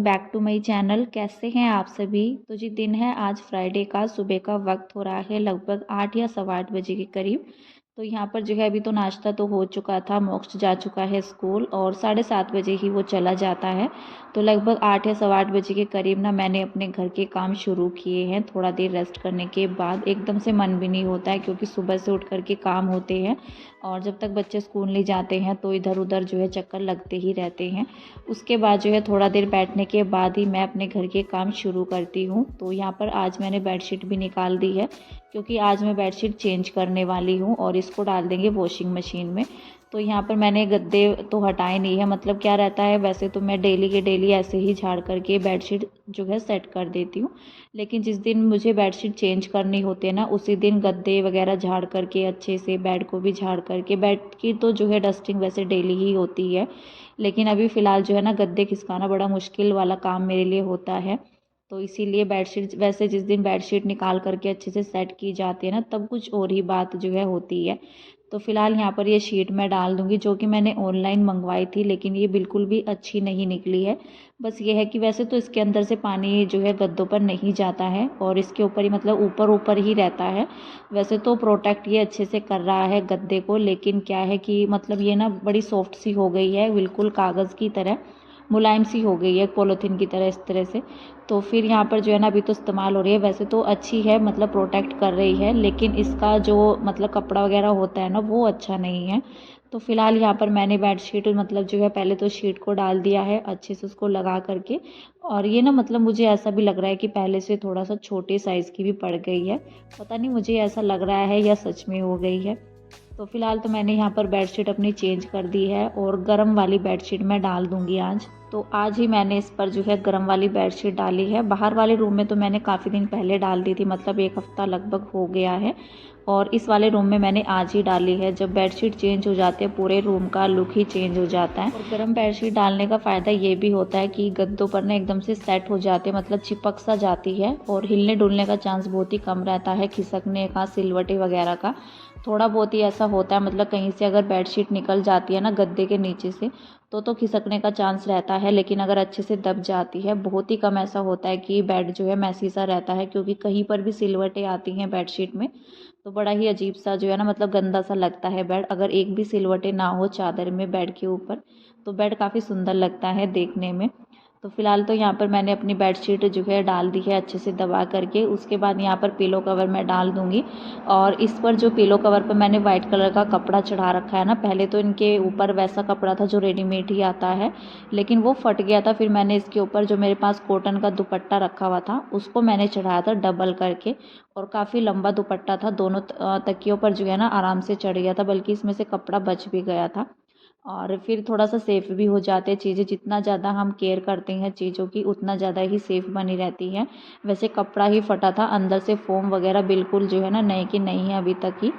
Welcome back to my channel. कैसे हैं आप सभी। तो जी दिन है आज फ्राइडे का, सुबह का वक्त हो रहा है लगभग 8 या सवा 8 बजे के करीब। तो यहाँ पर जो है अभी तो नाश्ता तो हो चुका था, मोक्ष जा चुका है स्कूल और 7:30 बजे ही वो चला जाता है। तो लगभग 8 या सवा 8 बजे के करीब ना मैंने अपने घर के काम शुरू किए हैं। थोड़ा देर रेस्ट करने के बाद एकदम से मन भी नहीं होता है क्योंकि सुबह से उठ कर के काम होते हैं और जब तक बच्चे स्कूल नहीं जाते हैं तो इधर उधर जो है चक्कर लगते ही रहते हैं। उसके बाद जो है थोड़ा देर बैठने के बाद ही मैं अपने घर के काम शुरू करती हूँ। तो यहाँ पर आज मैंने बेडशीट भी निकाल दी है क्योंकि आज मैं बेडशीट चेंज करने वाली हूँ और इसको डाल देंगे वॉशिंग मशीन में। तो यहाँ पर मैंने गद्दे तो हटाए नहीं है, मतलब क्या रहता है, वैसे तो मैं डेली के डेली ऐसे ही झाड़ करके बेडशीट जो है सेट कर देती हूँ, लेकिन जिस दिन मुझे बेडशीट चेंज करनी होती है ना उसी दिन गद्दे वगैरह झाड़ करके अच्छे से, बेड को भी झाड़ करके, बेड की तो जो है डस्टिंग वैसे डेली ही होती है, लेकिन अभी फ़िलहाल जो है ना गद्दे खिसकाना बड़ा मुश्किल वाला काम मेरे लिए होता है। तो इसीलिए बेडशीट, वैसे जिस दिन बेडशीट निकाल करके अच्छे से सेट की जाती है ना तब कुछ और ही बात जो है होती है। तो फ़िलहाल यहाँ पर ये शीट मैं डाल दूँगी जो कि मैंने ऑनलाइन मंगवाई थी, लेकिन ये बिल्कुल भी अच्छी नहीं निकली है। बस ये है कि वैसे तो इसके अंदर से पानी जो है गद्दों पर नहीं जाता है और इसके ऊपर ही, मतलब ऊपर ऊपर ही रहता है। वैसे तो प्रोटेक्ट ये अच्छे से कर रहा है गद्दे को, लेकिन क्या है कि मतलब ये ना बड़ी सॉफ्ट सी हो गई है, बिल्कुल कागज़ की तरह मुलायम सी हो गई है, पॉलीथीन की तरह इस तरह से। तो फिर यहाँ पर जो है ना अभी तो इस्तेमाल हो रही है, वैसे तो अच्छी है, मतलब प्रोटेक्ट कर रही है, लेकिन इसका जो मतलब कपड़ा वगैरह होता है ना वो अच्छा नहीं है। तो फिलहाल यहाँ पर मैंने बेडशीट मतलब जो है पहले तो शीट को डाल दिया है अच्छे से उसको लगा करके, और ये ना मतलब मुझे ऐसा भी लग रहा है कि पहले से थोड़ा सा छोटे साइज़ की भी पड़ गई है। पता नहीं मुझे ऐसा लग रहा है या सच में हो गई है। तो फिलहाल तो मैंने यहाँ पर बेडशीट अपनी चेंज कर दी है और गर्म वाली बेडशीट मैं डाल दूँगी आज। तो आज ही मैंने इस पर जो है गर्म वाली बेडशीट डाली है। बाहर वाले रूम में तो मैंने काफ़ी दिन पहले डाल दी थी, मतलब 1 हफ़्ता लगभग हो गया है, और इस वाले रूम में मैंने आज ही डाली है। जब बेडशीट चेंज हो जाती है पूरे रूम का लुक ही चेंज हो जाता है। और गर्म बेडशीट डालने का फ़ायदा ये भी होता है कि गद्दों पर ना एकदम से सेट हो जाते हैं, मतलब चिपक सा जाती है और हिलने डुलने का चांस बहुत ही कम रहता है, खिसकने का, सिलवटे वगैरह का। थोड़ा बहुत ही ऐसा होता है, मतलब कहीं से अगर बेडशीट निकल जाती है ना गद्दे के नीचे से तो खिसकने का चांस रहता है, लेकिन अगर अच्छे से दब जाती है, बहुत ही कम ऐसा होता है कि बेड जो है मैसी सा रहता है, क्योंकि कहीं पर भी सिलवटें आती हैं बेडशीट में तो बड़ा ही अजीब सा जो है ना, मतलब गंदा सा लगता है बेड। अगर एक भी सिलवटें ना हो चादर में बेड के ऊपर तो बेड काफ़ी सुंदर लगता है देखने में। तो फिलहाल तो यहाँ पर मैंने अपनी बेडशीट जो है डाल दी है अच्छे से दबा करके। उसके बाद यहाँ पर पिलो कवर मैं डाल दूँगी, और इस पर जो पिलो कवर पर मैंने वाइट कलर का कपड़ा चढ़ा रखा है ना, पहले तो इनके ऊपर वैसा कपड़ा था जो रेडीमेड ही आता है, लेकिन वो फट गया था। फिर मैंने इसके ऊपर जो मेरे पास कॉटन का दुपट्टा रखा हुआ था उसको मैंने चढ़ाया था डबल करके, और काफ़ी लंबा दुपट्टा था, दोनों तकियों पर जो है ना आराम से चढ़ गया था, बल्कि इसमें से कपड़ा बच भी गया था। और फिर थोड़ा सा सेफ़ भी हो जाते हैं चीज़ें, जितना ज़्यादा हम केयर करते हैं चीज़ों की उतना ज़्यादा ही सेफ़ बनी रहती है। वैसे कपड़ा ही फटा था, अंदर से फ़ोम वगैरह बिल्कुल जो है ना नए की नई है अभी तक ही।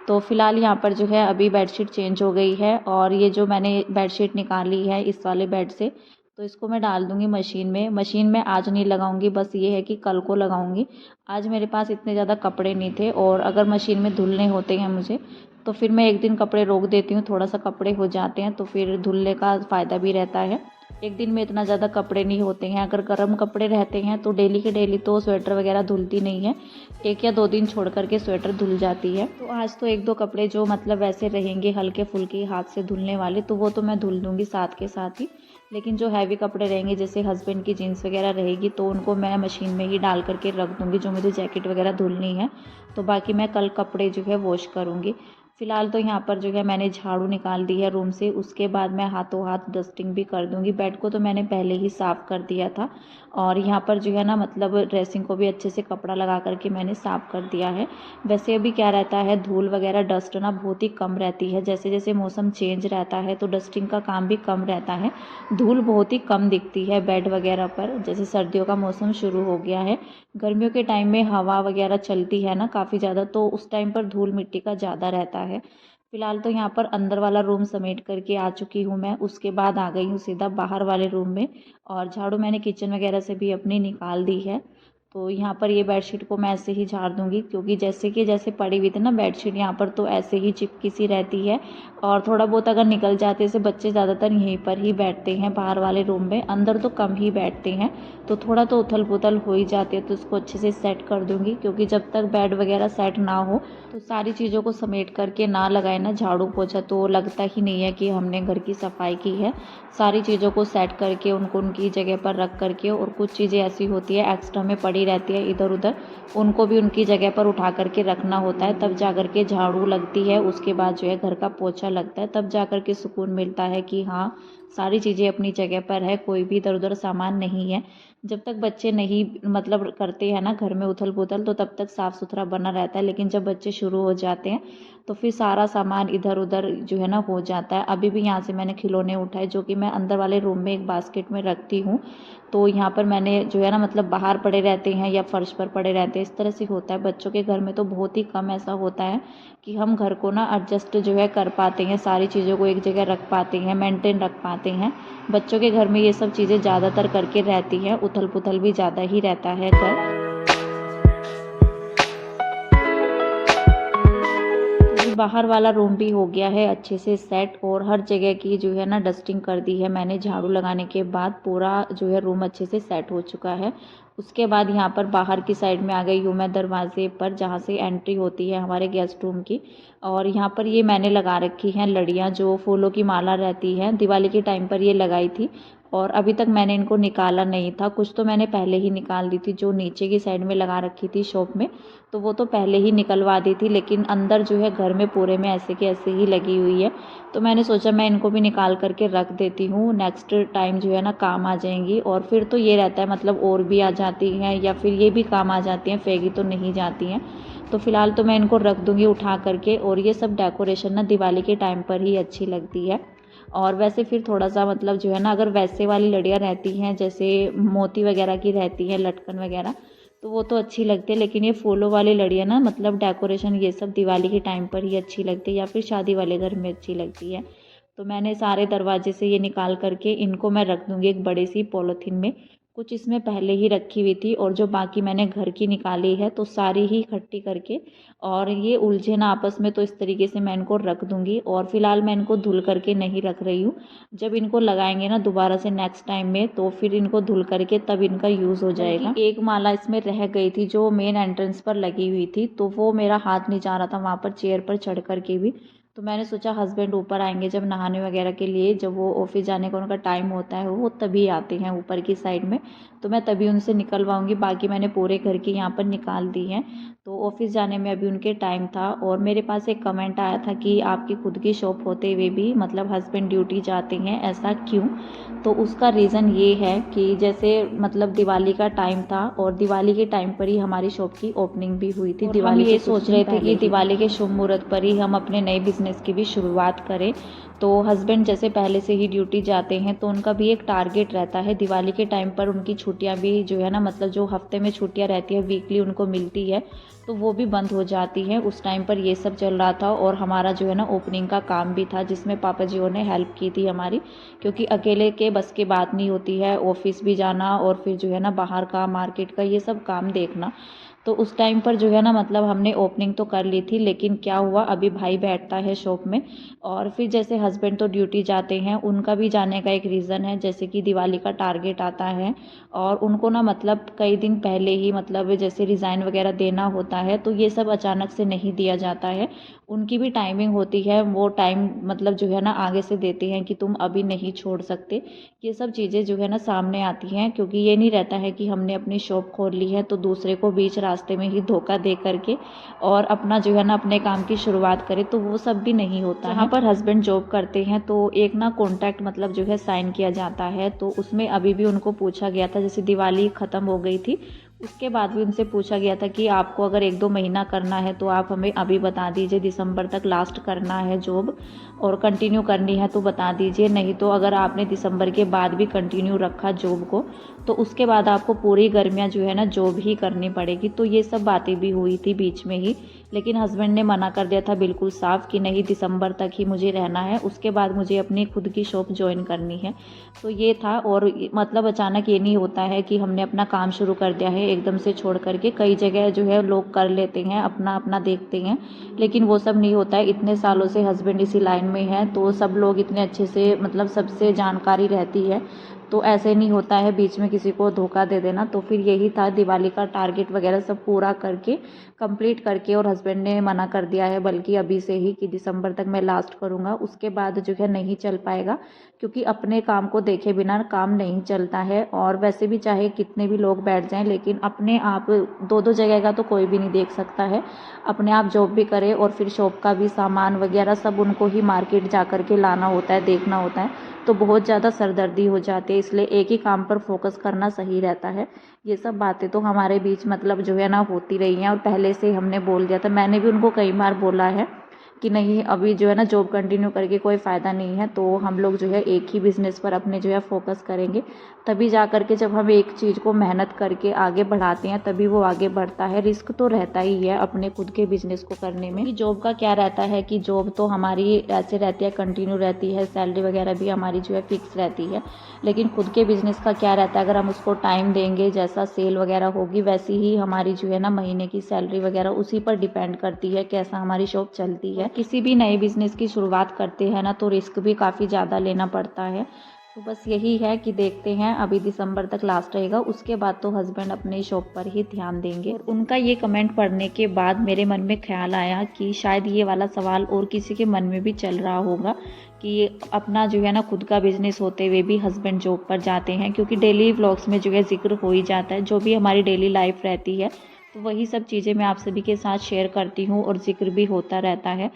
तो फिलहाल यहाँ पर जो है अभी बेडशीट चेंज हो गई है, और ये जो मैंने बेडशीट निकाली है इस वाले बेड से, तो इसको मैं डाल दूँगी मशीन में। मशीन में आज नहीं लगाऊँगी, बस ये है कि कल को लगाऊँगी। आज मेरे पास इतने ज़्यादा कपड़े नहीं थे, और अगर मशीन में धुलने होते हैं मुझे तो फिर मैं एक दिन कपड़े रोक देती हूँ, थोड़ा सा कपड़े हो जाते हैं तो फिर धुलने का फ़ायदा भी रहता है। एक दिन में इतना ज़्यादा कपड़े नहीं होते हैं। अगर गर्म कपड़े रहते हैं तो डेली के डेली तो स्वेटर वगैरह धुलती नहीं है, 1 या 2 दिन छोड़ कर के स्वेटर धुल जाती है। तो आज तो 1-2 कपड़े जो मतलब वैसे रहेंगे हल्के फुल्के हाथ से धुलने वाले, तो वो तो मैं धुल दूँगी साथ के साथ ही। लेकिन जो हैवी कपड़े रहेंगे जैसे हस्बैंड की जीन्स वगैरह रहेगी तो उनको मैं मशीन में ही डाल करके रख दूँगी, जो मुझे जैकेट वगैरह धुलनी है। तो बाकी मैं कल कपड़े जो है वॉश करूँगी। फ़िलहाल तो यहाँ पर जो है मैंने झाड़ू निकाल दी है रूम से, उसके बाद मैं हाथों हाथ डस्टिंग भी कर दूँगी। बेड को तो मैंने पहले ही साफ़ कर दिया था, और यहाँ पर जो है ना मतलब ड्रेसिंग को भी अच्छे से कपड़ा लगा करके मैंने साफ़ कर दिया है। वैसे अभी क्या रहता है, धूल वगैरह डस्ट ना बहुत ही कम रहती है, जैसे जैसे मौसम चेंज रहता है तो डस्टिंग का काम भी कम रहता है। धूल बहुत ही कम दिखती है बेड वगैरह पर, जैसे सर्दियों का मौसम शुरू हो गया है। गर्मियों के टाइम में हवा वगैरह चलती है ना काफ़ी ज़्यादा, तो उस टाइम पर धूल मिट्टी का ज़्यादा रहता है। फ़िलहाल तो यहाँ पर अंदर वाला रूम समेट करके आ चुकी हूँ मैं, उसके बाद आ गई हूँ सीधा बाहर वाले रूम में, और झाड़ू मैंने किचन वगैरह से भी अपनी निकाल दी है। तो यहाँ पर ये बेडशीट को मैं ऐसे ही झाड़ दूँगी, क्योंकि जैसे पड़ी हुई थी ना बेडशीट यहाँ पर, तो ऐसे ही चिपकी सी रहती है। और थोड़ा बहुत अगर निकल जाते हैं, जैसे बच्चे ज़्यादातर यहीं पर ही बैठते हैं बाहर वाले रूम में, अंदर तो कम ही बैठते हैं, तो थोड़ा तो उथल पुथल हो ही जाती है। तो उसको अच्छे से सेट कर दूँगी, क्योंकि जब तक बेड वगैरह सेट ना हो तो सारी चीज़ों को समेट करके ना लगाए ना झाड़ू पोछा, तो लगता ही नहीं है कि हमने घर की सफाई की है। सारी चीज़ों को सेट करके उनको उनकी जगह पर रख करके, और कुछ चीज़ें ऐसी होती है एक्स्ट्रा में पड़ी रहती है इधर उधर, उनको भी उनकी जगह पर उठा करके रखना होता है, तब जा कर के झाड़ू लगती है। उसके बाद जो है घर का पोछा लगता है, तब जा कर के सुकून मिलता है कि हाँ सारी चीज़ें अपनी जगह पर है, कोई भी इधर उधर सामान नहीं है। जब तक बच्चे नहीं मतलब करते हैं ना घर में उथल पुथल, तो तब तक साफ़ सुथरा बना रहता है, लेकिन जब बच्चे शुरू हो जाते हैं तो फिर सारा सामान इधर उधर जो है ना हो जाता है। अभी भी यहाँ से मैंने खिलौने उठाए, जो कि मैं अंदर वाले रूम में एक बास्केट में रखती हूँ, तो यहाँ पर मैंने जो है ना मतलब बाहर पड़े रहते हैं या फर्श पर पड़े रहते हैं, इस तरह से होता है। बच्चों के घर में तो बहुत ही कम ऐसा होता है कि हम घर को ना एडजस्ट जो है कर पाते हैं, सारी चीज़ों को एक जगह रख पाते हैं, मेंटेन रख पाते हैं। बच्चों के घर में ये सब चीज़ें ज़्यादातर करके रहती हैं, उथल पुथल भी ज़्यादा ही रहता है घर। बाहर वाला रूम भी हो गया है अच्छे से सेट, और हर जगह की जो है ना डस्टिंग कर दी है मैंने। झाड़ू लगाने के बाद पूरा जो है रूम अच्छे से सेट हो चुका है। उसके बाद यहाँ पर बाहर की साइड में आ गई हूँ मैं, दरवाजे पर जहाँ से एंट्री होती है हमारे गेस्ट रूम की। और यहाँ पर ये मैंने लगा रखी हैं लड़ियाँ, जो फूलों की माला रहती है, दिवाली के टाइम पर ये लगाई थी, और अभी तक मैंने इनको निकाला नहीं था। कुछ तो मैंने पहले ही निकाल दी थी, जो नीचे की साइड में लगा रखी थी शॉप में, तो वो तो पहले ही निकलवा दी थी, लेकिन अंदर जो है घर में पूरे में ऐसे के ऐसे ही लगी हुई है। तो मैंने सोचा मैं इनको भी निकाल करके रख देती हूँ, नेक्स्ट टाइम जो है ना काम आ जाएंगी। और फिर तो ये रहता है मतलब और भी आ जाती हैं, या फिर ये भी काम आ जाती हैं, फेंकी तो नहीं जाती हैं। तो फिलहाल तो मैं इनको रख दूँगी उठा करके। और ये सब डेकोरेशन ना दिवाली के टाइम पर ही अच्छी लगती है। और वैसे फिर थोड़ा सा मतलब जो है ना, अगर वैसे वाली लड़ियाँ रहती हैं जैसे मोती वगैरह की रहती हैं, लटकन वगैरह, तो वो तो अच्छी लगती है, लेकिन ये फूलों वाली लड़ियाँ ना मतलब डेकोरेशन ये सब दिवाली के टाइम पर ही अच्छी लगती है, या फिर शादी वाले घर में अच्छी लगती है। तो मैंने सारे दरवाजे से ये निकाल करके इनको मैं रख दूँगी एक बड़ी सी पॉलीथीन में। कुछ इसमें पहले ही रखी हुई थी, और जो बाकी मैंने घर की निकाली है तो सारी ही इकट्ठी करके, और ये उलझे ना आपस में, तो इस तरीके से मैं इनको रख दूँगी। और फिलहाल मैं इनको धुल करके नहीं रख रही हूँ, जब इनको लगाएंगे ना दोबारा से नेक्स्ट टाइम में, तो फिर इनको धुल करके तब इनका यूज़ हो जाएगा। एक माला इसमें रह गई थी जो मेन एंट्रेंस पर लगी हुई थी, तो वो मेरा हाथ नहीं जा रहा था वहाँ पर चेयर पर चढ़ करके भी। तो मैंने सोचा हस्बैंड ऊपर आएंगे जब नहाने वगैरह के लिए, जब वो ऑफिस जाने का उनका टाइम होता है वो तभी आते हैं ऊपर की साइड में, तो मैं तभी उनसे निकलवाऊंगी। बाकी मैंने पूरे घर की यहाँ पर निकाल दी हैं। तो ऑफिस जाने में अभी उनके टाइम था। और मेरे पास एक कमेंट आया था कि आपकी खुद की शॉप होते हुए भी मतलब हस्बैंड ड्यूटी जाते हैं, ऐसा क्यों? तो उसका रीज़न ये है कि जैसे मतलब दिवाली का टाइम था, और दिवाली के टाइम पर ही हमारी शॉप की ओपनिंग भी हुई थी। दिवाली ये सोच रहे थे कि दिवाली के शुभ मुहूर्त पर ही हम अपने नए बिजनेस की भी शुरुआत करें। तो हस्बैंड जैसे पहले से ही ड्यूटी जाते हैं, तो उनका भी एक टारगेट रहता है दिवाली के टाइम पर, उनकी छुट्टियां भी जो है ना मतलब जो हफ्ते में छुट्टियां रहती है वीकली उनको मिलती है, तो वो भी बंद हो जाती है। उस टाइम पर ये सब चल रहा था, और हमारा जो है ना ओपनिंग का काम भी था, जिसमें पापा जी ने हेल्प की थी हमारी, क्योंकि अकेले के बस की बात नहीं होती है, ऑफिस भी जाना और फिर जो है ना बाहर का मार्केट का ये सब काम देखना। तो उस टाइम पर जो है ना मतलब हमने ओपनिंग तो कर ली थी, लेकिन क्या हुआ अभी भाई बैठता है शॉप में, और फिर जैसे हस्बैंड तो ड्यूटी जाते हैं, उनका भी जाने का एक रीज़न है, जैसे कि दिवाली का टारगेट आता है, और उनको ना मतलब कई दिन पहले ही मतलब जैसे रिज़ाइन वगैरह देना होता है, तो ये सब अचानक से नहीं दिया जाता है। उनकी भी टाइमिंग होती है, वो टाइम मतलब जो है ना आगे से देते हैं कि तुम अभी नहीं छोड़ सकते। ये सब चीज़ें जो है ना सामने आती हैं, क्योंकि ये नहीं रहता है कि हमने अपनी शॉप खोल ली है तो दूसरे को बीच रास्ते में ही धोखा दे करके और अपना जो है ना अपने काम की शुरुआत करें, तो वो सब भी नहीं होता है। यहाँ पर हस्बैंड जॉब करते हैं, तो एक ना कॉन्ट्रैक्ट मतलब जो है साइन किया जाता है, तो उसमें अभी भी उनको पूछा गया था, जैसे दिवाली ख़त्म हो गई थी उसके बाद भी उनसे पूछा गया था कि आपको अगर 1-2 महीना करना है तो आप हमें अभी बता दीजिए, दिसंबर तक लास्ट करना है जॉब और कंटिन्यू करनी है तो बता दीजिए, नहीं तो अगर आपने दिसंबर के बाद भी कंटिन्यू रखा जॉब को तो उसके बाद आपको पूरी गर्मियाँ जो है ना जॉब ही करनी पड़ेगी। तो ये सब बातें भी हुई थी बीच में ही, लेकिन हस्बैंड ने मना कर दिया था बिल्कुल साफ़ कि नहीं, दिसंबर तक ही मुझे रहना है, उसके बाद मुझे अपनी खुद की शॉप ज्वाइन करनी है। तो ये था। और मतलब अचानक ये नहीं होता है कि हमने अपना काम शुरू कर दिया है एकदम से छोड़ करके। कई जगह जो है लोग कर लेते हैं, अपना अपना देखते हैं, लेकिन वो सब नहीं होता है। इतने सालों से हस्बैंड इसी लाइन में है तो सब लोग इतने अच्छे से मतलब सबसे जानकारी रहती है, तो ऐसे नहीं होता है बीच में किसी को धोखा दे देना। तो फिर यही था, दिवाली का टारगेट वगैरह सब पूरा करके कंप्लीट करके, और हस्बैंड ने मना कर दिया है बल्कि अभी से ही कि दिसंबर तक मैं लास्ट करूँगा, उसके बाद जो है नहीं चल पाएगा, क्योंकि अपने काम को देखे बिना काम नहीं चलता है। और वैसे भी चाहे कितने भी लोग बैठ जाएं, लेकिन अपने आप दो दो जगह का तो कोई भी नहीं देख सकता है। अपने आप जॉब भी करे और फिर शॉप का भी सामान वगैरह सब उनको ही मार्केट जा कर के लाना होता है, देखना होता है, तो बहुत ज़्यादा सरदर्दी हो जाती है। इसलिए एक ही काम पर फोकस करना सही रहता है। ये सब बातें तो हमारे बीच मतलब जो है ना होती रही हैं, और पहले से हमने बोल दिया था। मैंने भी उनको कई बार बोला है कि नहीं, अभी जो है ना जॉब कंटिन्यू करके कोई फ़ायदा नहीं है, तो हम लोग जो है एक ही बिज़नेस पर अपने जो है फोकस करेंगे। तभी जा कर के जब हम एक चीज़ को मेहनत करके आगे बढ़ाते हैं तभी वो आगे बढ़ता है। रिस्क तो रहता ही है अपने खुद के बिज़नेस को करने में। जॉब का क्या रहता है कि जॉब तो हमारी ऐसे रहती है, कंटिन्यू रहती है, सैलरी वगैरह भी हमारी जो है फिक्स रहती है। लेकिन खुद के बिज़नेस का क्या रहता है, अगर हम उसको टाइम देंगे, जैसा सेल वगैरह होगी वैसी ही हमारी जो है ना महीने की सैलरी वगैरह उसी पर डिपेंड करती है कैसा हमारी शॉप चलती है। किसी भी नए बिज़नेस की शुरुआत करते हैं ना तो रिस्क भी काफ़ी ज़्यादा लेना पड़ता है। तो बस यही है कि देखते हैं, अभी दिसंबर तक लास्ट रहेगा, उसके बाद तो हस्बैंड अपने शॉप पर ही ध्यान देंगे। और उनका ये कमेंट पढ़ने के बाद मेरे मन में ख्याल आया कि शायद ये वाला सवाल और किसी के मन में भी चल रहा होगा कि अपना जो है ना खुद का बिज़नेस होते हुए भी हस्बैंड जॉब पर जाते हैं, क्योंकि डेली व्लॉग्स में जो है जिक्र हो ही जाता है, जो भी हमारी डेली लाइफ रहती है तो वही सब चीज़ें मैं आप सभी के साथ शेयर करती हूँ और जिक्र भी होता रहता है।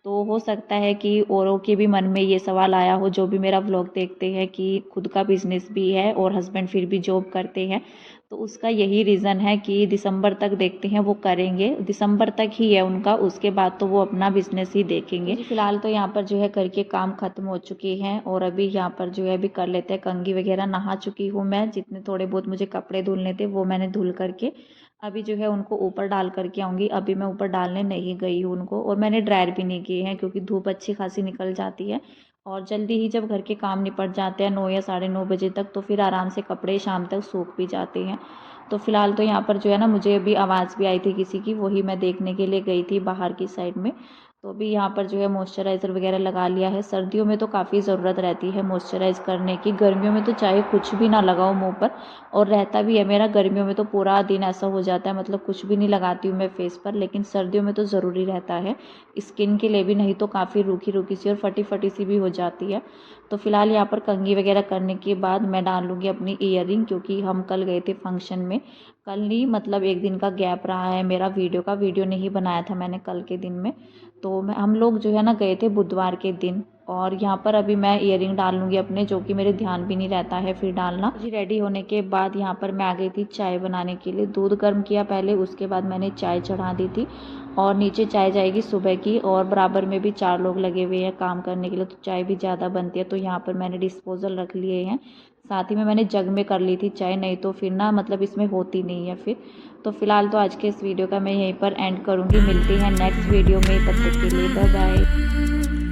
तो हो सकता है कि औरों के भी मन में ये सवाल आया हो जो भी मेरा व्लॉग देखते हैं कि खुद का बिज़नेस भी है और हस्बैंड फिर भी जॉब करते हैं। तो उसका यही रीज़न है कि दिसंबर तक देखते हैं वो करेंगे, दिसंबर तक ही है उनका, उसके बाद तो वो अपना बिज़नेस ही देखेंगे। फिलहाल तो यहाँ पर जो है करके काम ख़त्म हो चुके हैं, और अभी यहाँ पर जो है अभी कर लेते हैं कंघी वगैरह। नहा चुकी हूँ मैं, जितने थोड़े बहुत मुझे कपड़े धुलने थे वो मैंने धुल करके अभी जो है उनको ऊपर डाल करके आऊँगी। अभी मैं ऊपर डालने नहीं गई हूँ उनको, और मैंने ड्रायर भी नहीं किए हैं क्योंकि धूप अच्छी खासी निकल जाती है। और जल्दी ही जब घर के काम निपट जाते हैं 9 या 9:30 बजे तक, तो फिर आराम से कपड़े शाम तक सूख भी जाते हैं। तो फिलहाल तो यहाँ पर जो है ना मुझे अभी आवाज़ भी आई थी किसी की, वही मैं देखने के लिए गई थी बाहर की साइड में। तो अभी यहाँ पर जो है मॉइस्चराइज़र वगैरह लगा लिया है। सर्दियों में तो काफ़ी ज़रूरत रहती है मॉइस्चराइज़ करने की, गर्मियों में तो चाहे कुछ भी ना लगाओ मुँह पर, और रहता भी है मेरा गर्मियों में तो पूरा दिन ऐसा हो जाता है, मतलब कुछ भी नहीं लगाती हूँ मैं फेस पर, लेकिन सर्दियों में तो ज़रूरी रहता है स्किन के लिए भी, नहीं तो काफ़ी रूखी रूखी सी और फटी फटी सी भी हो जाती है। तो फिलहाल यहाँ पर कंघी वगैरह करने के बाद मैं डाल लूँगी अपनी ईयरिंग, क्योंकि हम कल गए थे फंक्शन में। कल नहीं, मतलब एक दिन का गैप रहा है मेरा वीडियो नहीं बनाया था मैंने कल के दिन में। तो हम लोग जो है ना गए थे बुधवार के दिन, और यहाँ पर अभी मैं ईयरिंग डाल लूँगी अपने, जो कि मेरे ध्यान भी नहीं रहता है फिर डालना जी। रेडी होने के बाद यहाँ पर मैं आ गई थी चाय बनाने के लिए। दूध गर्म किया पहले, उसके बाद मैंने चाय चढ़ा दी थी। और नीचे चाय जाएगी सुबह की, और बराबर में भी 4 लोग लगे हुए हैं काम करने के लिए, तो चाय भी ज़्यादा बनती है। तो यहाँ पर मैंने डिस्पोज़ल रख लिए हैं, साथ ही में मैंने जग में कर ली थी चाय, नहीं तो फिर ना मतलब इसमें होती नहीं है फिर। तो फिलहाल तो आज के इस वीडियो का मैं यहीं पर एंड करूँगी। मिलते हैं नेक्स्ट वीडियो में, तब तक के लिए बाय बाय।